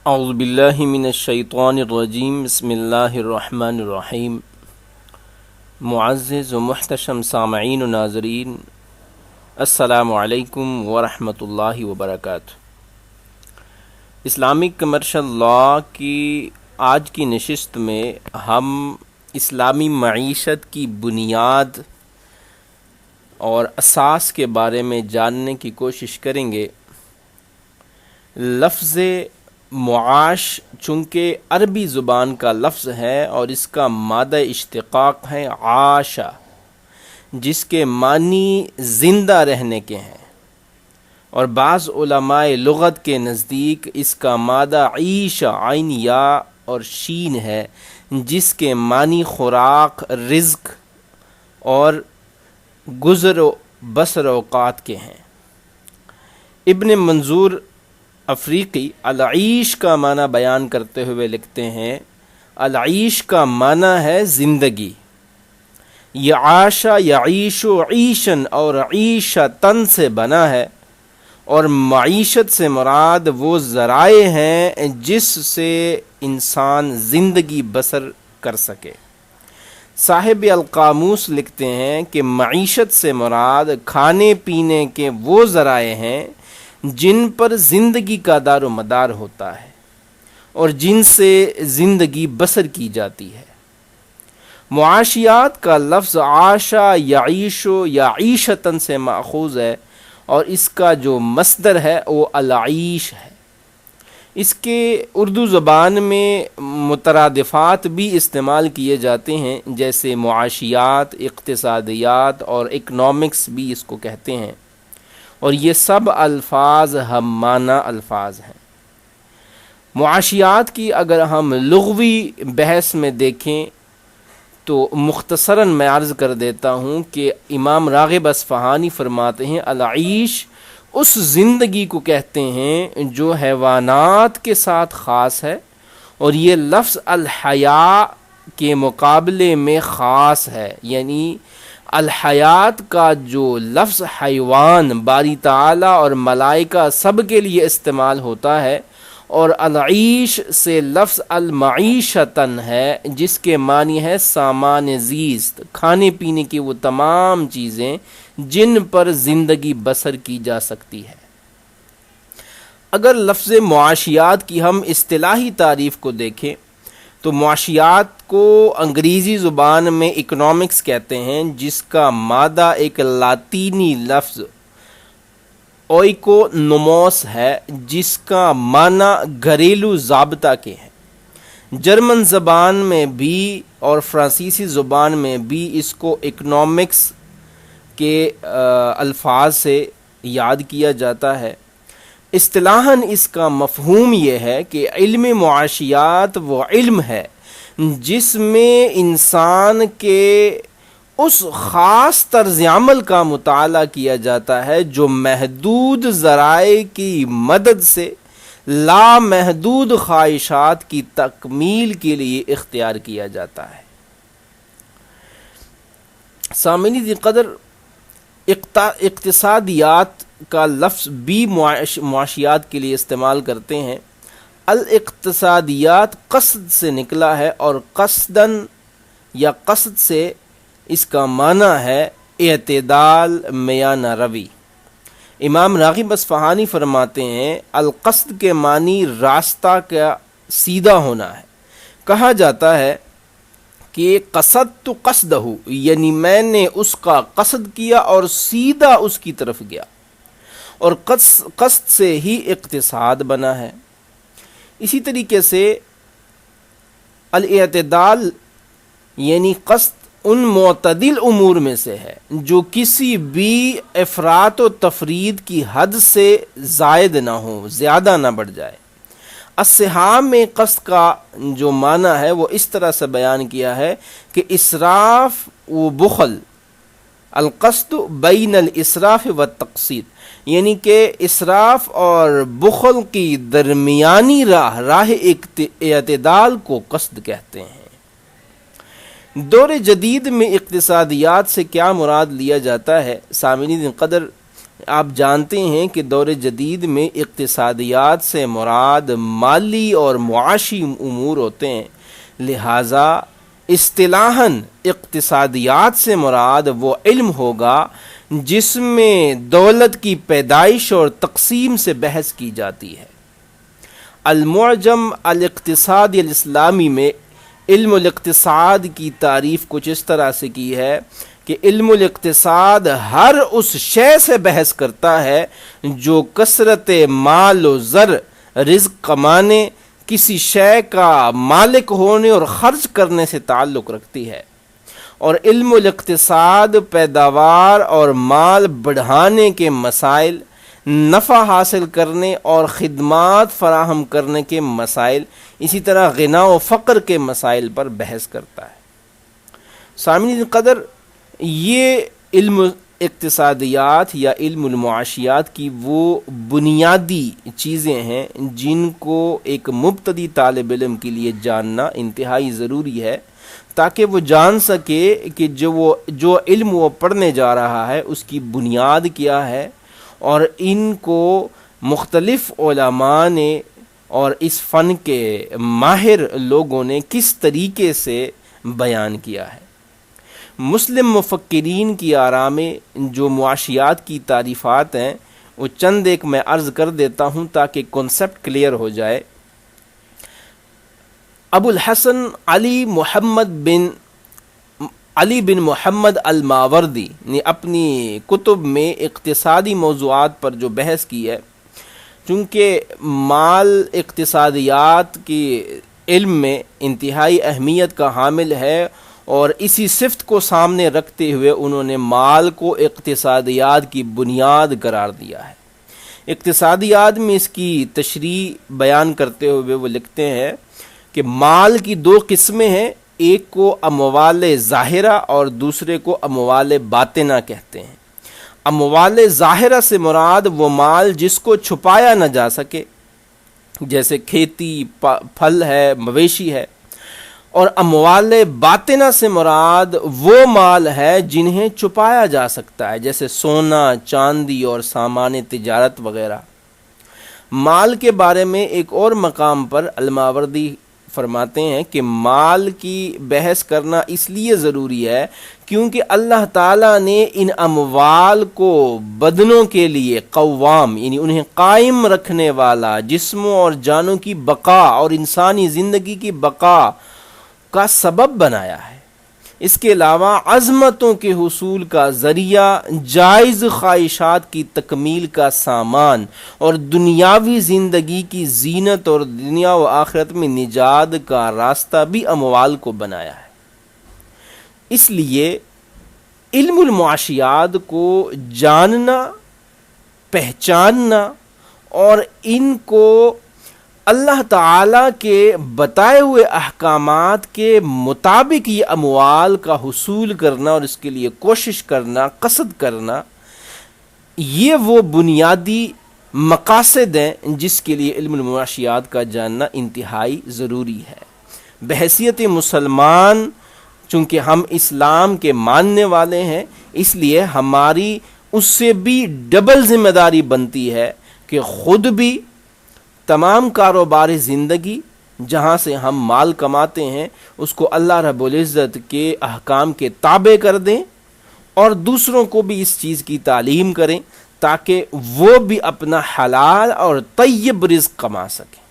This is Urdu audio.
اعوذ باللہ من الشیطان الرجیم بسم اللہ الرحمن الرحیم۔ معزز و محتشم سامعین و ناظرین، السلام علیکم ورحمۃ اللہ وبرکاتہ۔ اسلامک کمرشل لاء کی آج کی نشست میں ہم اسلامی معیشت کی بنیاد اور اساس کے بارے میں جاننے کی کوشش کریں گے۔ لفظ معاش چونکہ عربی زبان کا لفظ ہے اور اس کا مادہ اشتقاق ہے عاشا، جس کے معنی زندہ رہنے کے ہیں، اور بعض علماء لغت کے نزدیک اس کا مادہ عیش عین یا اور شین ہے، جس کے معنی خوراک، رزق اور گزر و بسر اوقات کے ہیں۔ ابن منظور افریقی العیش کا معنی بیان کرتے ہوئے لکھتے ہیں، العیش کا معنی ہے زندگی۔ یہ عاشا یعیش عیشن اور عیشتن سے بنا ہے، اور معیشت سے مراد وہ ذرائع ہیں جس سے انسان زندگی بسر کر سکے۔ صاحب القاموس لکھتے ہیں کہ معیشت سے مراد کھانے پینے کے وہ ذرائع ہیں جن پر زندگی کا دار و مدار ہوتا ہے اور جن سے زندگی بسر کی جاتی ہے۔ معاشیات کا لفظ عاشا یعیش یا عیشتن سے ماخوذ ہے، اور اس کا جو مصدر ہے وہ العیش ہے۔ اس کے اردو زبان میں مترادفات بھی استعمال کیے جاتے ہیں، جیسے معاشیات، اقتصادیات اور اکنامکس بھی اس کو کہتے ہیں، اور یہ سب الفاظ ہم معنی الفاظ ہیں۔ معاشیات کی اگر ہم لغوی بحث میں دیکھیں تو مختصراً میں عرض کر دیتا ہوں کہ امام راغب اصفہانی فرماتے ہیں، العیش اس زندگی کو کہتے ہیں جو حیوانات کے ساتھ خاص ہے، اور یہ لفظ الحیاء کے مقابلے میں خاص ہے، یعنی الحیات کا جو لفظ حیوان باری تعالی اور ملائکہ سب کے لیے استعمال ہوتا ہے، اور العیش سے لفظ المعیشتن ہے، جس کے معنی ہے سامان زیست، کھانے پینے کی وہ تمام چیزیں جن پر زندگی بسر کی جا سکتی ہے۔ اگر لفظ معاشیات کی ہم اصطلاحی تعریف کو دیکھیں تو معاشیات کو انگریزی زبان میں اکنامکس کہتے ہیں، جس کا مادہ ایک لاطینی لفظ اوئیکونوموس ہے، جس کا معنی گھریلو ضابطہ کے ہیں۔ جرمن زبان میں بھی اور فرانسیسی زبان میں بھی اس کو اکنامکس کے الفاظ سے یاد کیا جاتا ہے۔ اصطلاحاً اس کا مفہوم یہ ہے کہ علم معاشیات وہ علم ہے جس میں انسان کے اس خاص طرز عمل کا مطالعہ کیا جاتا ہے جو محدود ذرائع کی مدد سے لامحدود خواہشات کی تکمیل کے لیے اختیار کیا جاتا ہے۔ سامعین قدر، اقتصادیات کا لفظ بھی معاشیات کے لیے استعمال کرتے ہیں۔ الاقتصادیات قصد سے نکلا ہے، اور قصدن یا قصد سے اس کا معنی ہے اعتدال، میانہ روی۔ امام راغب اصفہانی فرماتے ہیں، القصد کے معنی راستہ کا سیدھا ہونا ہے۔ کہا جاتا ہے کہ قصدت قصدہ، یعنی میں نے اس کا قصد کیا اور سیدھا اس کی طرف گیا، اور قصد سے ہی اقتصاد بنا ہے۔ اسی طریقے سے الاعتدال یعنی قصد ان معتدل امور میں سے ہے جو کسی بھی افراط و تفرید کی حد سے زائد نہ ہو، زیادہ نہ بڑھ جائے۔ السہام میں قصد کا جو معنی ہے وہ اس طرح سے بیان کیا ہے کہ اسراف و بخل، القصد بین الاسراف والتقصیر، یعنی کہ اسراف اور بخل کی درمیانی راہ اعتدال کو قصد کہتے ہیں۔ دور جدید میں اقتصادیات سے کیا مراد لیا جاتا ہے؟ سامعین قدر، آپ جانتے ہیں کہ دور جدید میں اقتصادیات سے مراد مالی اور معاشی امور ہوتے ہیں، لہٰذا اصطلاحاً اقتصادیات سے مراد وہ علم ہوگا جس میں دولت کی پیدائش اور تقسیم سے بحث کی جاتی ہے۔ المعجم الاقتصادی الاسلامی میں علم الاقتصاد کی تعریف کچھ اس طرح سے کی ہے کہ علم الاقتصاد ہر اس شے سے بحث کرتا ہے جو کثرت مال و زر، رزق کمانے، کسی شے کا مالک ہونے اور خرچ کرنے سے تعلق رکھتی ہے، اور علم الاقتصاد پیداوار اور مال بڑھانے کے مسائل، نفع حاصل کرنے اور خدمات فراہم کرنے کے مسائل، اسی طرح غنا و فقر کے مسائل پر بحث کرتا ہے۔ سامعین قدر، یہ علم اقتصادیات یا علم المعاشیات کی وہ بنیادی چیزیں ہیں جن کو ایک مبتدی طالب علم کے لیے جاننا انتہائی ضروری ہے، تاکہ وہ جان سکے کہ جو علم وہ پڑھنے جا رہا ہے اس کی بنیاد کیا ہے، اور ان کو مختلف علماء نے اور اس فن کے ماہر لوگوں نے کس طریقے سے بیان کیا ہے۔ مسلم مفکرین کی آراء میں جو معاشیات کی تعریفات ہیں وہ چند ایک میں عرض کر دیتا ہوں تاکہ کنسپٹ کلیئر ہو جائے۔ ابو الحسن علی بن محمد الماوردی نے اپنی کتب میں اقتصادی موضوعات پر جو بحث کی ہے، چونکہ مال اقتصادیات کی علم میں انتہائی اہمیت کا حامل ہے، اور اسی صفت کو سامنے رکھتے ہوئے انہوں نے مال کو اقتصادیات کی بنیاد قرار دیا ہے۔ اقتصادیات میں اس کی تشریح بیان کرتے ہوئے وہ لکھتے ہیں کہ مال کی دو قسمیں ہیں، ایک کو اموال ظاہرہ اور دوسرے کو اموال باطنہ کہتے ہیں۔ اموال ظاہرہ سے مراد وہ مال جس کو چھپایا نہ جا سکے، جیسے کھیتی، پھل ہے، مویشی ہے، اور اموال باطنہ سے مراد وہ مال ہے جنہیں چھپایا جا سکتا ہے، جیسے سونا، چاندی اور سامان تجارت وغیرہ۔ مال کے بارے میں ایک اور مقام پر الماوردی فرماتے ہیں کہ مال کی بحث کرنا اس لیے ضروری ہے کیونکہ اللہ تعالیٰ نے ان اموال کو بدنوں کے لیے قوام، یعنی انہیں قائم رکھنے والا، جسموں اور جانوں کی بقا اور انسانی زندگی کی بقا کا سبب بنایا ہے۔ اس کے علاوہ عظمتوں کے حصول کا ذریعہ، جائز خواہشات کی تکمیل کا سامان، اور دنیاوی زندگی کی زینت اور دنیا و آخرت میں نجات کا راستہ بھی اموال کو بنایا ہے۔ اس لیے علم المعاشیات کو جاننا، پہچاننا اور ان کو اللہ تعالیٰ کے بتائے ہوئے احکامات کے مطابق یہ اموال کا حصول کرنا اور اس کے لیے کوشش کرنا، قصد کرنا، یہ وہ بنیادی مقاصد ہیں جس کے لیے علم المعاشیات کا جاننا انتہائی ضروری ہے۔ بحیثیت مسلمان چونکہ ہم اسلام کے ماننے والے ہیں، اس لیے ہماری اس سے بھی ڈبل ذمہ داری بنتی ہے کہ خود بھی تمام کاروبار زندگی جہاں سے ہم مال کماتے ہیں اس کو اللہ رب العزت کے احکام کے تابع کر دیں، اور دوسروں کو بھی اس چیز کی تعلیم کریں تاکہ وہ بھی اپنا حلال اور طیب رزق کما سکیں۔